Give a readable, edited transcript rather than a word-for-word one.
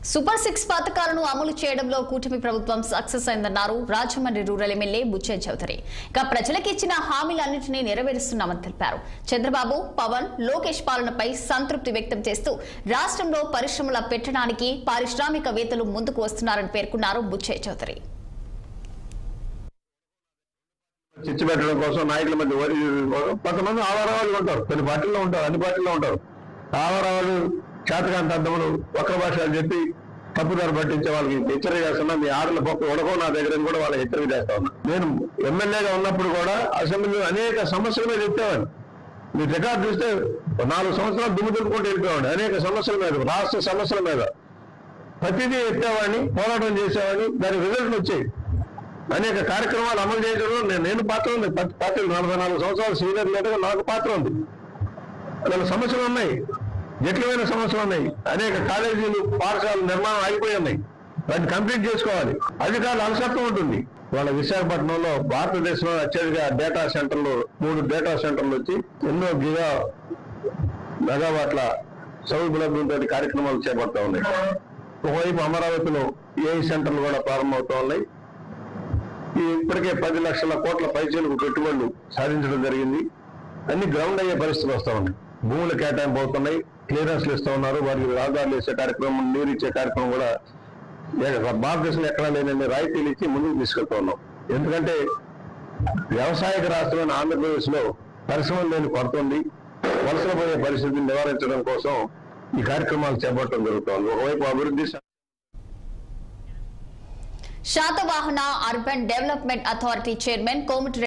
Super 6 పథకాలను అమలు చేయడంలో కూటమి ప్రభుత్వం సక్సెస్ అయిందన్నారు రాజమండ్రి రూరల్ ఎమ్మెల్యే బుచ్చయ్య చౌదరి. ఇక ప్రజలకు ఇచ్చిన హామీలన్నింటినీ నెరవేరుస్తున్నామని తెలిపారు. చంద్రబాబు, పవన్, లోకేష్ పాలనపై సంతృప్తి వ్యక్తం చేస్తూ రాష్ట్రంలో పరిశ్రమల పెట్టడానికి పారిశ్రామికవేత్తలు ముందుకు వస్తున్నారని పేర్కొన్నారు బుచ్చయ్య చౌదరి. చిచ్చు పెట్టడం కోసం నాయకుల మధ్య కొంతమంది ఆవారాలు ఉంటారు, కొన్ని పార్టీల్లో ఉంటారు, అన్ని పార్టీల్లో ఉంటారు. ఆవారాలు చేతకాంత అర్థములు ఒక్క భాషలు చెప్పి తప్పుదారు పట్టించే వాళ్ళకి హెచ్చరిక చేస్తున్నా. మీ ఆడల పప్పు ఉడకో నా దగ్గర కూడా వాళ్ళకి హెచ్చరిక చేస్తా ఉన్నా. నేను ఎమ్మెల్యేగా ఉన్నప్పుడు కూడా అసెంబ్లీలో అనేక సమస్యల మీద ఎత్తేవాడిని. మీరు రికార్డు చూస్తే 4 సంవత్సరాలు దుమ్ము దులుపుకుంటూ వెళ్ళిపోవాడిని. అనేక సమస్యల మీద, రాష్ట్ర సమస్యల మీద ప్రతిదీ ఎత్తేవాడిని, పోరాటం చేసేవాడిని. దాని రిజల్ట్ వచ్చాయి. అనేక కార్యక్రమాలు అమలు చేయడంలో నేను పాత్ర ఉంది. పార్టీలు 44 సంవత్సరాలు సీనియర్ లీడర్గా నాకు పాత్ర ఉంది. అలా సమస్యలు ఉన్నాయి, జటిలమైన సమస్యలు ఉన్నాయి. అనేక కాలేజీలు, పాఠశాలల నిర్మాణం ఆగిపోయి ఉన్నాయి. వాటిని కంప్లీట్ చేసుకోవాలి. అధికారులు అలసత్వం ఉంటుంది. వాళ్ళ విశాఖపట్నంలో భారతదేశంలో అత్యధిక డేటా సెంటర్లు 3 డేటా సెంటర్లు వచ్చి ఎన్నో మెగావాట్ల సౌలభ్యంతో కార్యక్రమాలు చేపడతా ఉన్నాయి. ఒకవైపు అమరావతిలో ఏఐ సెంటర్లు కూడా ప్రారంభమవుతా ఉన్నాయి. ఇప్పటికే 10 లక్షల కోట్ల పైచీలకు పెట్టుబడులు సాధించడం జరిగింది. అన్ని గ్రౌండ్ అయ్యే పరిస్థితులు వస్తూ ఉన్నాయి. భూములు కేటాయింపు అవుతున్నాయి, క్లియరెన్స్లు ఇస్తూ ఉన్నారు. వారికి రహదారులు ఇచ్చే కార్యక్రమం, నీరు ఇచ్చే కార్యక్రమం కూడా భారతదేశంలో ఎక్కడా లేనన్ని రాయితీలు ఇచ్చి ముందుకు తీసుకెళ్తా ఉన్నాం. ఎందుకంటే వ్యవసాయక రాష్ట్రమైన ఆంధ్రప్రదేశ్ లో పరిశ్రమలు లేని కొరత ఉంది. వలసలు పోయే పరిస్థితిని నివారించడం కోసం ఈ కార్యక్రమాలు చేపట్టడం జరుగుతోంది. ఒకవైపు అభివృద్ధి Satavahana urban development authority chairman కోమటి